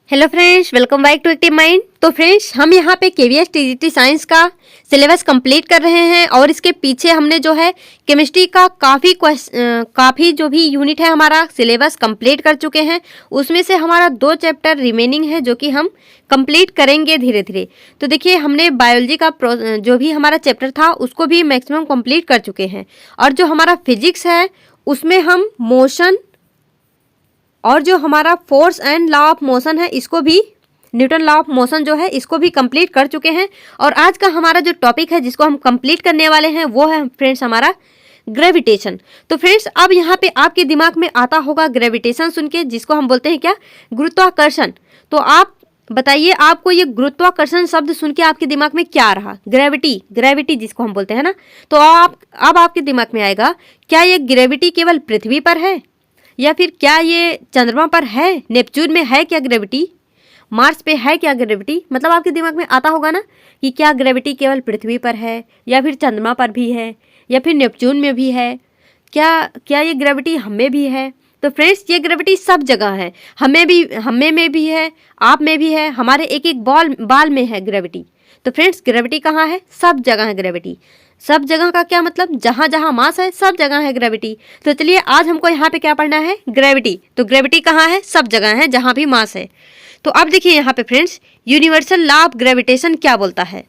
Hello friends, welcome back to active mind. तो friends, हम यहाँ पे केवीएस टीजीटी साइंस का सिलेबस कंप्लीट कर रहे हैं और इसके पीछे हमने जो है केमिस्ट्री का काफ़ी जो भी यूनिट है हमारा सिलेबस कंप्लीट कर चुके हैं। उसमें से हमारा 2 चैप्टर रिमेनिंग है जो कि हम कंप्लीट करेंगे धीरे धीरे। तो देखिए, हमने बायोलॉजी का जो भी हमारा चैप्टर था उसको भी मैक्सिमम कंप्लीट कर चुके हैं और जो हमारा फिजिक्स है उसमें हम मोशन और जो हमारा force and law of motion है इसको भी, न्यूटन लॉ ऑफ मोशन जो है इसको भी कंप्लीट कर चुके हैं। और आज का हमारा जो टॉपिक है जिसको हम कंप्लीट करने वाले हैं वो है फ्रेंड्स हमारा ग्रेविटेशन। तो फ्रेंड्स, अब यहाँ पे आपके दिमाग में आता होगा ग्रेविटेशन सुन के, जिसको हम बोलते हैं क्या, गुरुत्वाकर्षण। तो आप बताइए, आपको ये गुरुत्वाकर्षण शब्द सुन के आपके दिमाग में क्या आ रहा? ग्रेविटी जिसको हम बोलते हैं ना। तो अब आपके दिमाग में आएगा, क्या ये ग्रेविटी केवल पृथ्वी पर है, या फिर क्या ये चंद्रमा पर है, नेपच्यून में है क्या ग्रेविटी, मार्स पे है क्या ग्रेविटी? मतलब आपके दिमाग में आता होगा ना कि क्या ग्रेविटी केवल पृथ्वी पर है, या फिर चंद्रमा पर भी है, या फिर नेपच्यून में भी है, क्या ये ग्रेविटी हमें भी है? तो फ्रेंड्स, ये ग्रेविटी सब जगह है, हमें में भी है, आप में भी है, हमारे एक एक बाल में है ग्रेविटी। तो फ्रेंड्स, ग्रेविटी कहाँ है? सब जगह है ग्रेविटी। सब जगह का क्या मतलब? जहाँ जहाँ मास है सब जगह है ग्रेविटी। तो चलिए, आज हमको यहाँ पे क्या पढ़ना है? ग्रेविटी। तो ग्रेविटी कहाँ है? सब जगह है जहाँ भी मास है। तो अब देखिए यहाँ पे friends, universal law of gravitation क्या बोलता है।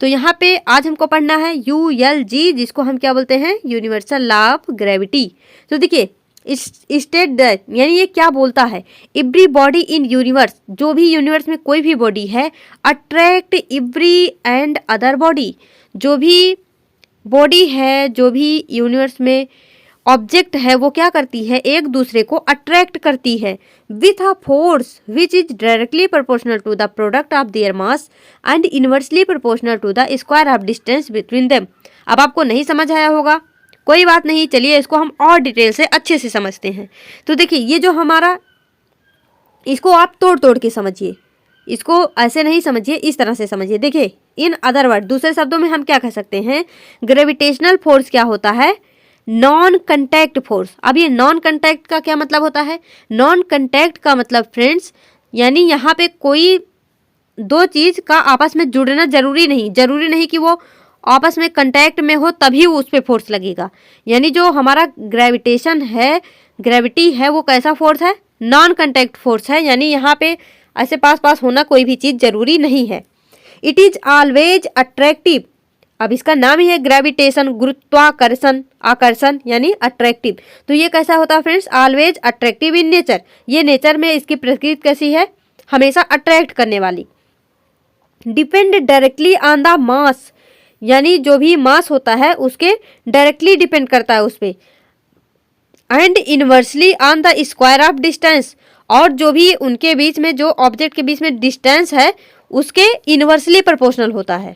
तो यहाँ पे आज हमको पढ़ना है ULG, जिसको हम क्या बोलते हैं? Universal law of gravity. तो देखिए, स्टेट दैट, यानी ये क्या बोलता है, एवरी बॉडी इन यूनिवर्स, जो भी यूनिवर्स में कोई भी बॉडी है, attract every and other body, जो भी बॉडी है, जो भी यूनिवर्स में ऑब्जेक्ट है, वो क्या करती है? एक दूसरे को अट्रैक्ट करती है with a force which is directly proportional to the product of their mass and inversely proportional to the square of distance between them. अब आपको नहीं समझ आया होगा, कोई बात नहीं, चलिए इसको हम और डिटेल से अच्छे से समझते हैं। तो देखिए, ये जो हमारा, इसको आप तोड़ तोड़ के समझिए, इसको ऐसे नहीं समझिए, इस तरह से समझिए। देखिए, इन अदर वर्ड, दूसरे शब्दों में हम क्या कह सकते हैं? ग्रेविटेशनल फोर्स क्या होता है? Non contact force. अब ये नॉन कंटैक्ट का क्या मतलब होता है? नॉन कंटैक्ट का मतलब फ्रेंड्स, यानी यहाँ पे कोई दो चीज का आपस में जुड़ना जरूरी नहीं कि वो आपस में कंटैक्ट में हो तभी उस पर फोर्स लगेगा। यानी जो हमारा ग्रेविटेशन है, ग्रेविटी है, वो कैसा फोर्स है? नॉन कंटैक्ट फोर्स है। यानी यहाँ पे ऐसे पास पास होना कोई भी चीज जरूरी नहीं है। It is always attractive. अब इसका नाम ही है ग्रेविटेशन, गुरुत्वाकर्षण, आकर्षण यानी अट्रैक्टिव। तो ये कैसा होता है friends? Always attractive in nature. ये नेचर में इसकी प्रकृति कैसी है? हमेशा अट्रैक्ट करने वाली। Depend directly on the mass, यानी जो भी मास होता है उसके डायरेक्टली डिपेंड करता है उस पर। And inversely on the square of distance, और जो भी उनके बीच में, जो ऑब्जेक्ट के बीच में डिस्टेंस है उसके इनवर्सली प्रोपोर्शनल होता है।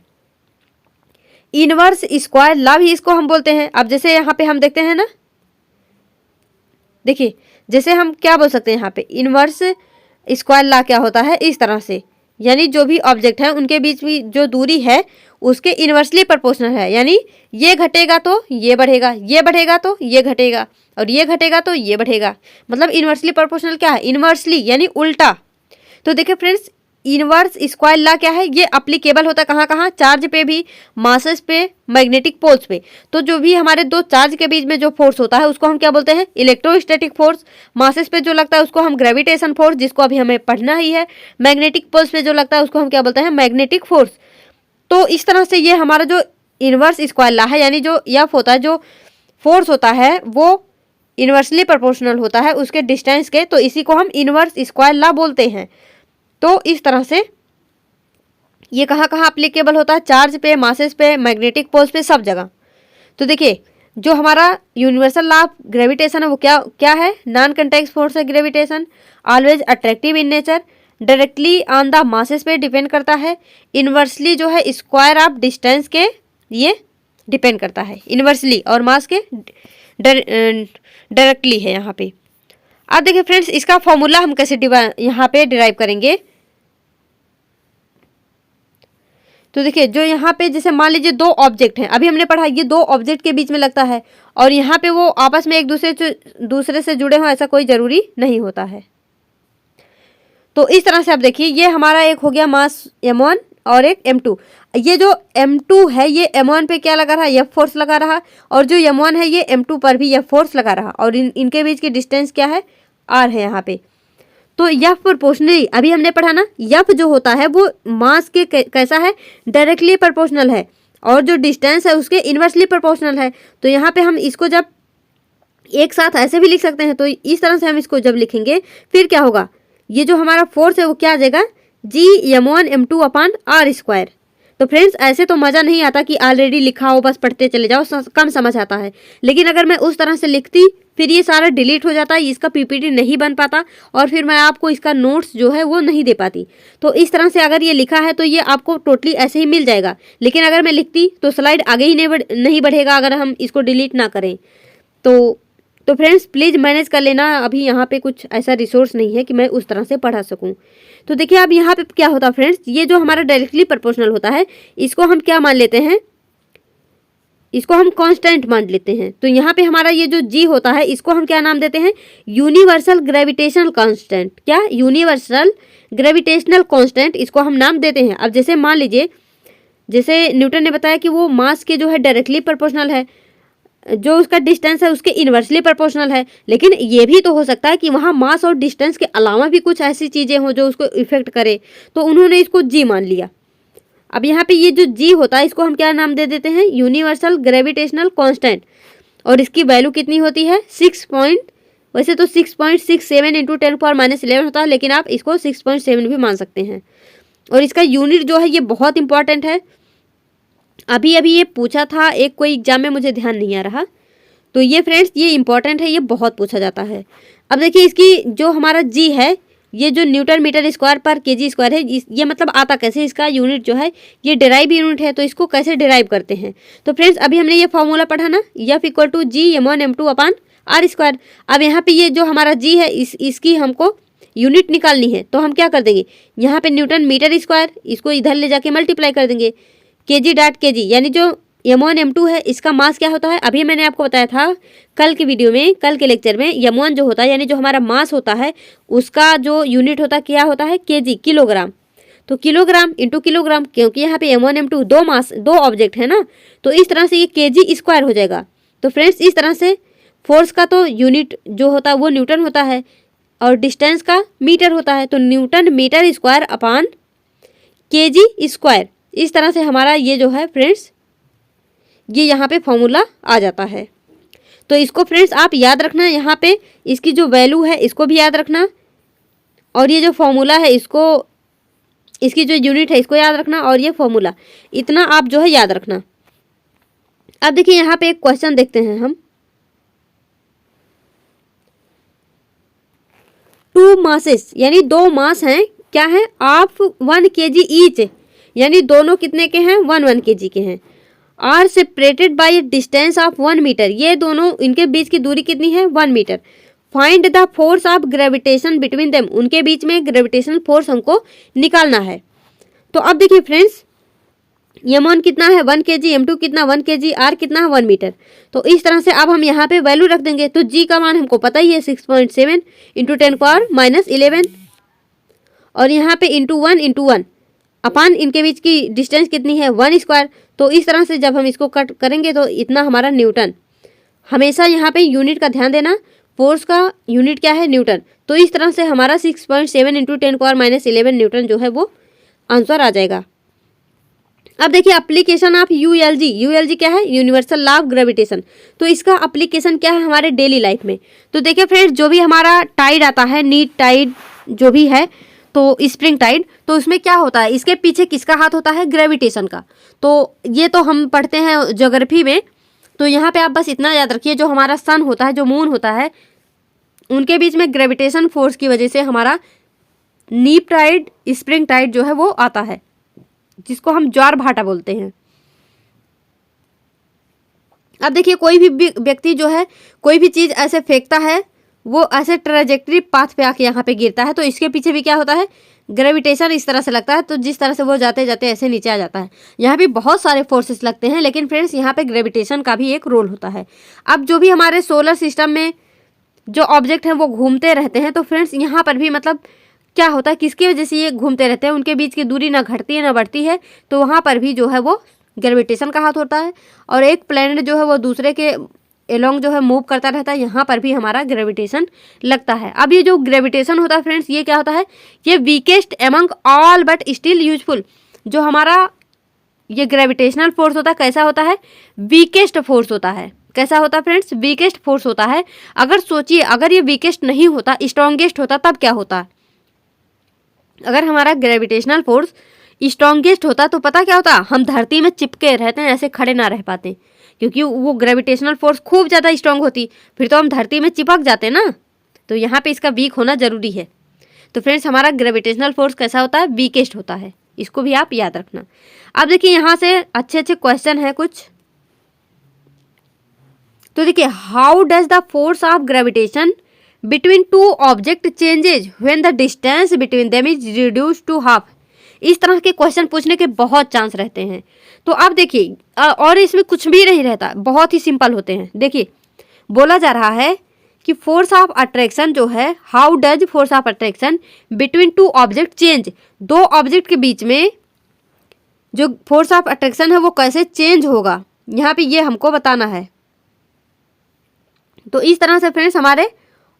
इनवर्स स्क्वायर लॉ भी इसको हम बोलते हैं। अब जैसे यहाँ पे हम देखते हैं ना, देखिए जैसे हम क्या बोल सकते हैं यहाँ पे, इनवर्स स्क्वायर लॉ क्या होता है? इस तरह से, यानी जो भी ऑब्जेक्ट है उनके बीच में जो दूरी है उसके इनवर्सली प्रोपोर्शनल है। यानी ये घटेगा तो ये बढ़ेगा, ये बढ़ेगा तो ये घटेगा, और ये घटेगा तो ये बढ़ेगा। मतलब इनवर्सली प्रोपोर्शनल क्या है? इनवर्सली यानी उल्टा। तो देखिए फ्रेंड्स, इनवर्स स्क्वायर लॉ क्या है? ये अप्लीकेबल होता है कहाँ कहाँ? चार्ज पे भी, मासेस पे, मैग्नेटिक पोल्स पे। तो जो भी हमारे दो चार्ज के बीच में जो फोर्स होता है उसको हम क्या बोलते हैं? Electrostatic force. मासेस पे जो लगता है उसको हम ग्रेविटेशन फोर्स, जिसको अभी हमें पढ़ना ही है। मैग्नेटिक पोल्स पे जो लगता है उसको हम क्या बोलते हैं? Magnetic force. तो इस तरह से ये हमारा जो इनवर्स स्क्वायर लॉ है, यानी जो एफ होता है, जो फोर्स होता है वो इनवर्सली प्रोपोर्शनल होता है उसके डिस्टेंस के। तो इसी को हम इनवर्स स्क्वायर लॉ बोलते हैं। तो इस तरह से ये कहाँ कहाँ अप्लीकेबल होता है? चार्ज पे, मासेस पे, मैग्नेटिक पोल्स पे, सब जगह। तो देखिए, जो हमारा यूनिवर्सल लॉ ऑफ ग्रेविटेशन है वो क्या है? नॉन कंटैक्ट फोर्स है gravitation, always attractive in nature, directly on the masses पे डिपेंड करता है, इनवर्सली जो है स्क्वायर ऑफ डिस्टेंस के ये डिपेंड करता है, इनवर्सली और मास के डायरेक्टली है यहाँ पे। अब देखिए फ्रेंड्स, इसका फॉर्मूला हम कैसे यहाँ पे डिराइव करेंगे। तो देखिए, जो यहाँ पे जैसे मान लीजिए दो ऑब्जेक्ट हैं, अभी हमने पढ़ा ये दो ऑब्जेक्ट के बीच में लगता है, और यहाँ पे वो आपस में एक दूसरे से जुड़े हों ऐसा कोई ज़रूरी नहीं होता है। तो इस तरह से आप देखिए, ये हमारा एक हो गया मास m1 और एक m2। ये जो m2 है ये m1 पे क्या लगा रहा, F फोर्स लगा रहा, और जो m1 है ये m2 पर भी F फोर्स लगा रहा, और इनके बीच की डिस्टेंस क्या है, r है यहाँ पे। तो F प्रोपोर्शनली, अभी हमने पढ़ा ना, F जो होता है वो मास के कैसा है, डायरेक्टली प्रोपोर्शनल है, और जो डिस्टेंस है उसके इन्वर्सली प्रोपोर्शनल है। तो यहाँ पे हम इसको जब एक साथ ऐसे भी लिख सकते हैं, तो इस तरह से हम इसको जब लिखेंगे फिर क्या होगा, ये जो हमारा फोर्स है वो क्या आ जाएगा, G m1m2 upon r square. तो फ्रेंड्स ऐसे तो मज़ा नहीं आता कि ऑलरेडी लिखा हो बस पढ़ते चले जाओ, कम समझ आता है। लेकिन अगर मैं उस तरह से लिखती फिर ये सारा डिलीट हो जाता है, इसका पीपीटी नहीं बन पाता, और फिर मैं आपको इसका नोट्स जो है वो नहीं दे पाती। तो इस तरह से अगर ये लिखा है तो ये आपको टोटली ऐसे ही मिल जाएगा। लेकिन अगर मैं लिखती तो स्लाइड आगे ही नहीं बढ़ेगा अगर हम इसको डिलीट ना करें। तो फ्रेंड्स प्लीज़ मैनेज कर लेना, अभी यहाँ पे कुछ ऐसा रिसोर्स नहीं है कि मैं उस तरह से पढ़ा सकूँ। तो देखिए अब यहाँ पे क्या होता है फ्रेंड्स, ये जो हमारा डायरेक्टली प्रोपोर्शनल होता है इसको हम क्या मान लेते हैं, इसको हम कांस्टेंट मान लेते हैं। तो यहाँ पे हमारा ये जो जी होता है इसको हम क्या नाम देते हैं, यूनिवर्सल ग्रेविटेशनल कांस्टेंट। क्या, यूनिवर्सल ग्रेविटेशनल कांस्टेंट, इसको हम नाम देते हैं। अब जैसे मान लीजिए, जैसे न्यूटन ने बताया कि वो मास के जो है डायरेक्टली प्रोपोर्शनल है, जो उसका डिस्टेंस है उसके इन्वर्सली प्रोपोर्शनल है। लेकिन ये भी तो हो सकता है कि वहाँ मास और डिस्टेंस के अलावा भी कुछ ऐसी चीज़ें हों जो उसको इफेक्ट करे, तो उन्होंने इसको जी मान लिया। अब यहाँ पे ये जो जी होता है इसको हम क्या नाम दे देते हैं, यूनिवर्सल ग्रेविटेशनल कांस्टेंट। और इसकी वैल्यू कितनी होती है, वैसे तो 6.67 इंटू 10⁻11 होता है, लेकिन आप इसको 6.7 भी मान सकते हैं। और इसका यूनिट जो है ये बहुत इंपॉर्टेंट है, अभी ये पूछा था एक कोई एग्जाम में, मुझे ध्यान नहीं आ रहा। तो ये फ्रेंड्स ये इंपॉर्टेंट है, ये बहुत पूछा जाता है। अब देखिए इसकी जो हमारा जी है, ये जो न्यूटन मीटर स्क्वायर पर केजी स्क्वायर है, ये मतलब आता कैसे, इसका यूनिट जो है ये डिराइव यूनिट है। तो इसको कैसे डिराइव करते हैं, तो फ्रेंड्स अभी हमने ये फॉर्मूला पढ़ा ना, F equal to G m1m2 upon r square. अब यहाँ पे ये जो हमारा जी है इसकी हमको यूनिट निकालनी है। तो हम क्या कर देंगे, यहाँ पे न्यूटन मीटर स्क्वायर, इसको इधर ले जाके मल्टीप्लाई कर देंगे, kg.kg, यानी जो m1 m2 है इसका मास क्या होता है, अभी मैंने आपको बताया था कल की वीडियो में, कल के लेक्चर में, m1 जो होता है यानी जो हमारा मास होता है उसका जो यूनिट होता है क्या होता है, kg, किलोग्राम। तो किलोग्राम इंटू किलोग्राम, क्योंकि यहाँ पे m1 m2 दो ऑब्जेक्ट है ना, तो इस तरह से ये kg स्क्वायर हो जाएगा। तो फ्रेंड्स इस तरह से फोर्स का तो यूनिट जो होता है वो न्यूटन होता है, और डिस्टेंस का मीटर होता है। तो newton metre square upon kg square, इस तरह से हमारा ये जो है फ्रेंड्स ये यहाँ पे फॉर्मूला आ जाता है। तो इसको फ्रेंड्स आप याद रखना, यहाँ पे इसकी जो वैल्यू है इसको भी याद रखना, और ये जो फॉर्मूला है इसको, इसकी जो यूनिट है इसको याद रखना, और ये फॉर्मूला, इतना आप जो है याद रखना। अब देखिए यहाँ पे एक क्वेश्चन देखते हैं हम, 2 मासेस यानी 2 मास हैं, क्या है, ऑफ 1 kg ईच, यानी दोनों कितने के हैं, 1 kg के हैं। Are separated by a distance of 1 metre, ये दोनों इनके बीच की दूरी कितनी है, 1 metre. Find the force of gravitation between them, उनके बीच में ग्रेविटेशनल फोर्स हमको निकालना है। तो अब देखिए फ्रेंड्स, m1 कितना है 1 kg, m2 कितना 1 kg, r कितना है 1 मीटर। तो इस तरह से अब हम यहाँ पे वैल्यू रख देंगे। तो g का मान हमको पता ही है 6.7 इंटू 10⁻11, और यहाँ पे इंटू 1 अपान इनके बीच की डिस्टेंस कितनी है, 1 स्क्वायर। तो इस तरह से जब हम इसको कट करेंगे तो इतना हमारा न्यूटन, हमेशा यहाँ पे यूनिट का ध्यान देना, फोर्स का यूनिट क्या है, न्यूटन। तो इस तरह से हमारा 6.7 इंटू 10⁻11 न्यूटन जो है वो आंसर आ जाएगा। अब देखिए एप्लीकेशन ऑफ यूएलजी क्या है, यूनिवर्सल लॉ ऑफ ग्रेविटेशन। तो इसका एप्लीकेशन क्या है हमारे डेली लाइफ में। तो देखिए फ्रेंड्स, जो भी हमारा टाइड आता है, नीट टाइड जो भी है, तो स्प्रिंग टाइड, तो उसमें क्या होता है, इसके पीछे किसका हाथ होता है, ग्रेविटेशन का। तो ये तो हम पढ़ते हैं ज्योग्राफी में। तो यहाँ पे आप बस इतना याद रखिए, जो हमारा सन होता है, जो मून होता है, उनके बीच में ग्रेविटेशन फोर्स की वजह से हमारा नीप टाइड, स्प्रिंग टाइड जो है वो आता है, जिसको हम ज्वार भाटा बोलते हैं। अब देखिए कोई भी व्यक्ति जो है कोई भी चीज़ ऐसे फेंकता है, वो ऐसे ट्रेजेक्टरी पाथ पे आके यहाँ पे गिरता है, तो इसके पीछे भी क्या होता है, ग्रेविटेशन इस तरह से लगता है। तो जिस तरह से वो जाते जाते ऐसे नीचे आ जाता है, यहाँ भी बहुत सारे फोर्सेस लगते हैं, लेकिन फ्रेंड्स यहाँ पे ग्रेविटेशन का भी एक रोल होता है। अब जो भी हमारे सोलर सिस्टम में जो ऑब्जेक्ट हैं वो घूमते रहते हैं, तो फ्रेंड्स यहाँ पर भी मतलब क्या होता है, किसकी वजह से ये घूमते रहते हैं, उनके बीच की दूरी ना घटती है ना बढ़ती है, तो वहाँ पर भी जो है वो ग्रेविटेशन का हाथ होता है। और एक प्लैनेट जो है वो दूसरे के एलोंग जो है मूव करता रहता है, यहाँ पर भी हमारा ग्रेविटेशन लगता है। अब ये जो ग्रेविटेशन होता है फ्रेंड्स, ये क्या होता है, ये weakest among all but still useful. जो हमारा ये ग्रेविटेशनल फोर्स होता है कैसा होता है, वीकेस्ट फोर्स होता है। कैसा होता है फ्रेंड्स, वीकेस्ट फोर्स होता है। अगर सोचिए, अगर ये वीकेस्ट नहीं होता, स्ट्रॉन्गेस्ट होता, तब क्या होता। अगर हमारा ग्रेविटेशनल फोर्स स्ट्रॉन्गेस्ट होता तो पता क्या होता, हम धरती में चिपके रहते हैं, ऐसे खड़े ना रह पाते, क्योंकि वो ग्रेविटेशनल फोर्स खूब ज़्यादा स्ट्रांग होती, फिर तो हम धरती में चिपक जाते ना। तो यहाँ पे इसका वीक होना जरूरी है। तो फ्रेंड्स हमारा ग्रेविटेशनल फोर्स कैसा होता है, वीकेस्ट होता है। इसको भी आप याद रखना। अब देखिए यहाँ से अच्छे अच्छे क्वेश्चन है कुछ। तो देखिए, how does the force of gravitation between two object changes when the distance between them is reduced to half. इस तरह के क्वेश्चन पूछने के बहुत चांस रहते हैं। तो अब देखिए, और इसमें कुछ भी नहीं रहता, बहुत ही सिंपल होते हैं। देखिए बोला जा रहा है कि फोर्स ऑफ अट्रैक्शन जो है, how does force of attraction between two object change, दो ऑब्जेक्ट के बीच में जो फोर्स ऑफ अट्रैक्शन है वो कैसे चेंज होगा, यहाँ पे ये हमको बताना है। तो इस तरह से फ्रेंड्स हमारे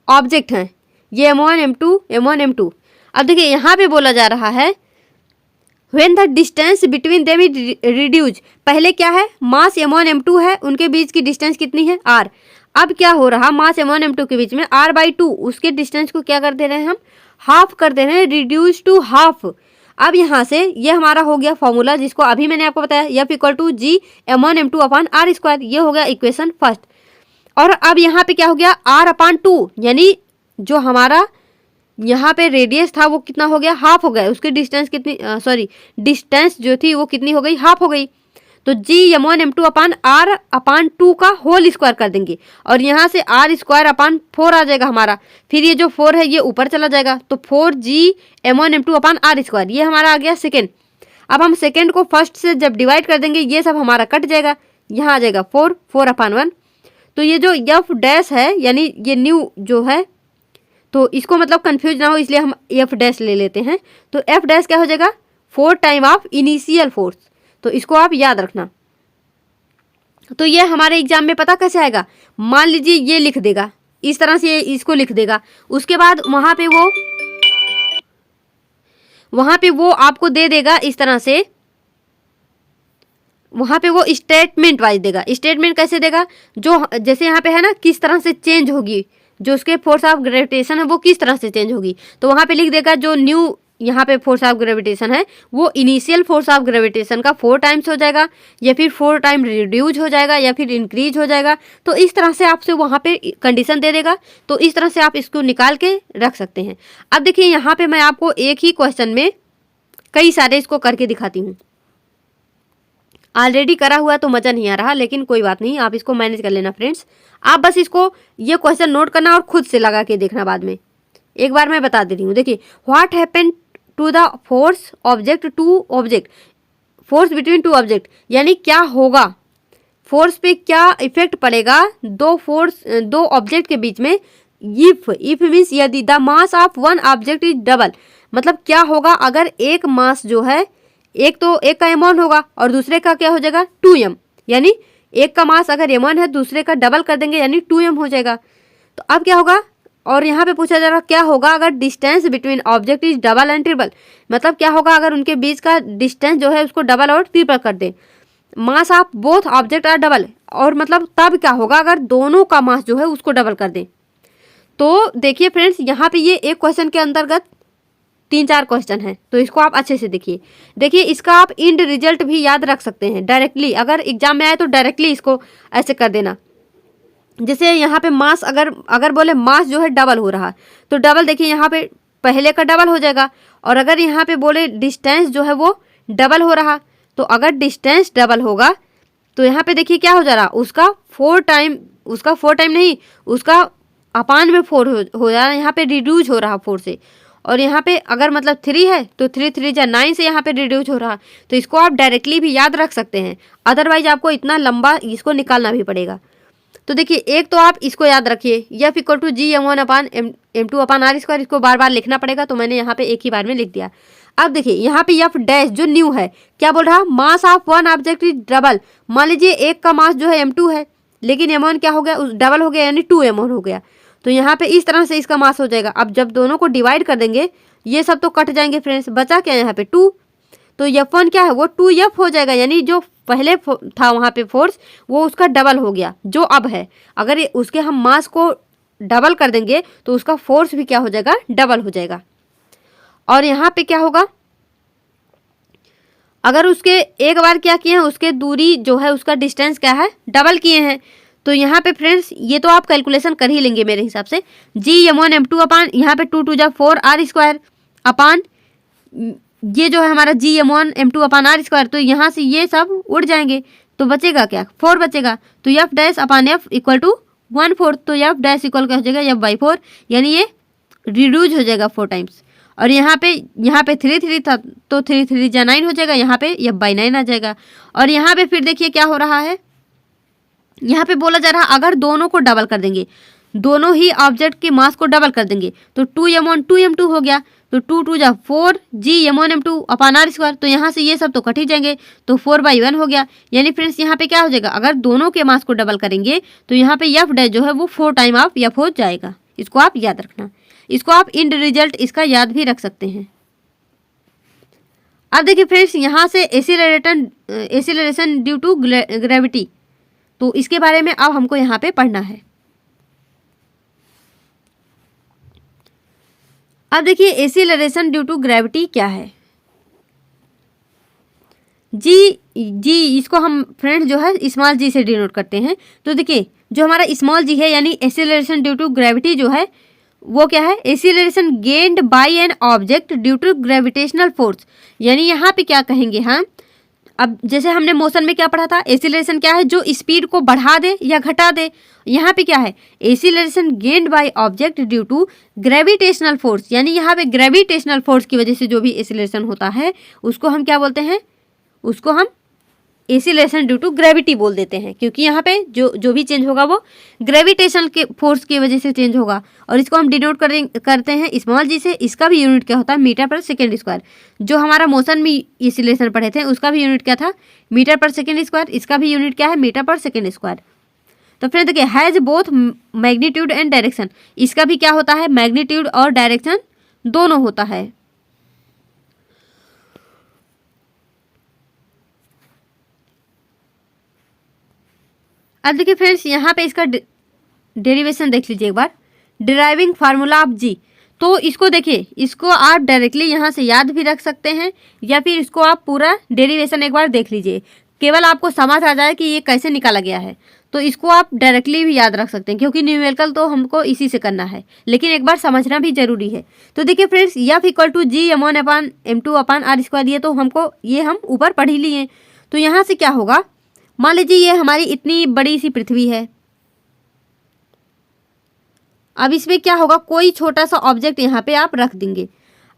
ऑब्जेक्ट हैं, ये m1 m2 m1 m2। अब देखिए यहाँ पे बोला जा रहा है when the distance between them is reduce. पहले क्या है, मास m1 m2 है, उनके बीच की डिस्टेंस कितनी है r। अब क्या हो रहा, मास m1 m2 के बीच में r/2, उसके डिस्टेंस को क्या कर दे रहे हैं हम, हाफ कर दे रहे हैं, रिड्यूस टू हाफ। अब यहाँ से ये हमारा हो गया फॉर्मूला, जिसको अभी मैंने आपको बताया, F = G m1 m2 upon r²। ये हो गया इक्वेशन फर्स्ट। और अब यहाँ पे क्या हो गया, r/2, यानी जो हमारा यहाँ पे रेडियस था वो कितना हो गया, हाफ हो गया। उसकी डिस्टेंस कितनी, डिस्टेंस जो थी वो कितनी हो गई, हाफ हो गई। तो G m1 m2 upon r/2 का होल स्क्वायर कर देंगे, और यहाँ से r²/4 आ जाएगा हमारा। फिर ये जो 4 है ये ऊपर चला जाएगा, तो 4G m1 m2 upon r², ये हमारा आ गया सेकेंड। अब हम सेकेंड को फर्स्ट से जब डिवाइड कर देंगे, ये सब हमारा कट जाएगा, यहाँ आ जाएगा 4/1। तो ये जो F डैश है, यानी ये न्यू जो है, तो इसको मतलब कंफ्यूज ना हो इसलिए हम F डैश ले लेते हैं। तो F डैश क्या हो जाएगा, 4 टाइम ऑफ इनिशियल फोर्स। तो इसको आप याद रखना। तो ये हमारे एग्जाम में पता कैसे आएगा, मान लीजिए ये लिख देगा, इस तरह से इसको लिख देगा, उसके बाद वहाँ पे वो आपको दे देगा इस तरह से, वहाँ पे वो स्टेटमेंट वाइज देगा। स्टेटमेंट कैसे देगा, जो जैसे यहाँ पे है ना, किस तरह से चेंज होगी, जो उसके फोर्स ऑफ ग्रेविटेशन है वो किस तरह से चेंज होगी। तो वहाँ पे लिख देगा जो न्यू यहाँ पे फोर्स ऑफ ग्रेविटेशन है वो इनिशियल फोर्स ऑफ ग्रेविटेशन का 4 टाइम्स हो जाएगा, या फिर 4 टाइम रिड्यूज हो जाएगा, या फिर इंक्रीज हो जाएगा। तो इस तरह से आपसे वहाँ पे कंडीशन दे देगा। तो इस तरह से आप इसको निकाल के रख सकते हैं। अब देखिए यहाँ पे मैं आपको एक ही क्वेश्चन में कई सारे इसको करके दिखाती हूँ। ऑलरेडी करा हुआ तो मज़ा नहीं आ रहा, लेकिन कोई बात नहीं, आप इसको मैनेज कर लेना फ्रेंड्स। आप बस इसको ये क्वेश्चन नोट करना और खुद से लगा के देखना बाद में। एक बार मैं बता दे रही हूँ। देखिए, what happen to the force object to object, force between two object, यानी क्या होगा, फोर्स पे क्या इफेक्ट पड़ेगा दो ऑब्जेक्ट के बीच में। इफ मीन्स यदि the mass of one object is double, मतलब क्या होगा अगर एक मास जो है, एक का m1 होगा और दूसरे का क्या हो जाएगा 2m, यानी एक का मास अगर m1 है दूसरे का डबल कर देंगे यानी 2m हो जाएगा। तो अब क्या होगा, और यहाँ पे पूछा जा रहा क्या होगा अगर distance between object is double and triple, मतलब क्या होगा अगर उनके बीच का डिस्टेंस जो है उसको डबल और ट्रिपल कर दे। Mass of both object are double, और मतलब तब क्या होगा अगर दोनों का मास जो है उसको डबल कर दे। तो देखिए फ्रेंड्स, यहाँ पे ये एक क्वेश्चन के अंतर्गत 3-4 क्वेश्चन है, तो इसको आप अच्छे से देखिए इसका आप इंड रिजल्ट भी याद रख सकते हैं डायरेक्टली। अगर एग्जाम में आए तो डायरेक्टली इसको ऐसे कर देना। जैसे यहाँ पे मास अगर बोले मास जो है डबल हो रहा, तो डबल देखिए यहाँ पे पहले का डबल हो जाएगा। और अगर यहाँ पे बोले डिस्टेंस जो है वो डबल हो रहा, तो अगर डिस्टेंस डबल होगा तो यहाँ पे देखिए क्या हो जा रहा, उसका 4 टाइम नहीं, उसका अपान में 4 हो जा रहा, यहाँ पे रिड्यूज हो रहा 4 से। और यहाँ पे अगर मतलब 3 है तो 3×3=9 से यहाँ पे रिड्यूस हो रहा। तो इसको आप डायरेक्टली भी याद रख सकते हैं, अदरवाइज आपको इतना लंबा इसको निकालना भी पड़ेगा। तो देखिए एक तो आप इसको याद रखिए, F equal to G m1 upon m2 upon r square, इसको बार बार लिखना पड़ेगा तो मैंने यहाँ पे एक ही बार में लिख दिया। अब देखिए यहाँ पे F डैश जो न्यू है क्या बोल रहा, mass of one object is double. मान लीजिए एक का मास जो है m2 है, लेकिन m1 क्या हो गया, डबल हो गया यानी 2m1 हो गया। तो यहाँ पे इस तरह से इसका मास हो जाएगा। अब जब दोनों को डिवाइड कर देंगे ये सब तो कट जाएंगे फ्रेंड्स, बचा क्या यहाँ पे 2, तो F1 क्या है वो 2F हो जाएगा, यानी जो पहले था वहाँ पे फोर्स वो उसका डबल हो गया जो अब है। अगर उसके हम मास को डबल कर देंगे तो उसका फोर्स भी क्या हो जाएगा, डबल हो जाएगा। और यहाँ पे क्या होगा, अगर उसके एक बार क्या किए हैं, उसके दूरी जो है उसका डिस्टेंस क्या है, डबल किए हैं, तो यहाँ पे फ्रेंड्स ये तो आप कैलकुलेशन कर ही लेंगे मेरे हिसाब से। G m1 m2 अपान यहाँ पे 2 2 जा 4 r स्क्वायर अपान ये जो है हमारा G m1 m2 upon r square, तो यहाँ से ये सब उड़ जाएंगे तो बचेगा क्या, 4 बचेगा। तो F dash upon F equal to 1/4, तो F डैश इक्वल क्या हो जाएगा, F/4, यानी ये रिड्यूज हो जाएगा 4 टाइम्स। और यहाँ पे 3 3 था तो 3 3 जा 9 हो जाएगा, यहाँ पे F/9 आ जाएगा। और यहाँ पे फिर देखिए क्या हो रहा है, यहाँ पे बोला जा रहा है अगर दोनों को डबल कर देंगे, दोनों ही ऑब्जेक्ट के मास को डबल कर देंगे तो 2m1 2m2 हो गया, तो 2 2 जा 4 G m1 m2 upon r square, तो यहाँ से ये सब तो कट ही जाएंगे तो 4/1 हो गया। यानी फ्रेंड्स यहाँ पे क्या हो जाएगा, अगर दोनों के मास को डबल करेंगे तो यहाँ पे F डैश जो है वो 4 टाइम ऑफ F हो जाएगा। इसको आप याद रखना, इसको आप इन रिजल्ट इसका याद भी रख सकते हैं। अब देखिए फ्रेंड्स यहाँ से एसिलरेशन ड्यू टू ग्रेविटी, तो इसके बारे में अब हमको यहाँ पे पढ़ना है। अब देखिए एसिलरेशन ड्यू टू ग्रेविटी क्या है, जी इसको हम फ्रेंड्स जो है स्मॉल जी से डिनोट करते हैं। तो देखिए जो हमारा स्मॉल जी है यानी एसिलरेशन ड्यू टू ग्रेविटी जो है वो क्या है, acceleration gained by an object due to gravitational force. यानी यहाँ पे क्या कहेंगे हम, अब जैसे हमने मोशन में क्या पढ़ा था, एसिलरेशन क्या है, जो स्पीड को बढ़ा दे या घटा दे। यहाँ पे क्या है, acceleration gained by object due to gravitational force, यानी यहाँ पे ग्रेविटेशनल फोर्स की वजह से जो भी एसिलरेशन होता है उसको हम क्या बोलते हैं, उसको हम एसिलरेशन ड्यू टू ग्रेविटी बोल देते हैं, क्योंकि यहाँ पे जो भी चेंज होगा वो ग्रेविटेशन के फोर्स की वजह से चेंज होगा। और इसको हम डिनोट करते हैं स्मॉल जी से। इसका भी यूनिट क्या होता है, मीटर पर सेकेंड स्क्वायर। जो हमारा मोशन में एसिलरेशन पढ़े थे उसका भी यूनिट क्या था, मीटर पर सेकेंड स्क्वायर। इसका भी यूनिट क्या है, मीटर पर सेकेंड स्क्वायर। तो फिर देखिए has both magnitude and direction, इसका भी क्या होता है, मैग्नीट्यूड और डायरेक्शन दोनों होता है। अब देखिए फ्रेंड्स यहाँ पे इसका डेरिवेशन देख लीजिए एक बार, डिराइविंग फार्मूला ऑफ जी। तो इसको देखिए, इसको आप डायरेक्टली यहाँ से याद भी रख सकते हैं या फिर इसको आप पूरा डेरिवेशन एक बार देख लीजिए, केवल आपको समझ आ जाए कि ये कैसे निकाला गया है। तो इसको आप डायरेक्टली भी याद रख सकते हैं क्योंकि न्यूमेरिकल तो हमको इसी से करना है, लेकिन एक बार समझना भी जरूरी है। तो देखिए friends F equal to G m1 upon m2 upon r square, ये तो हम ऊपर पढ़ ही लिए। तो यहाँ से क्या होगा, मान लीजिए ये हमारी इतनी बड़ी सी पृथ्वी है। अब इसमें क्या होगा, कोई छोटा सा ऑब्जेक्ट यहाँ पे आप रख देंगे।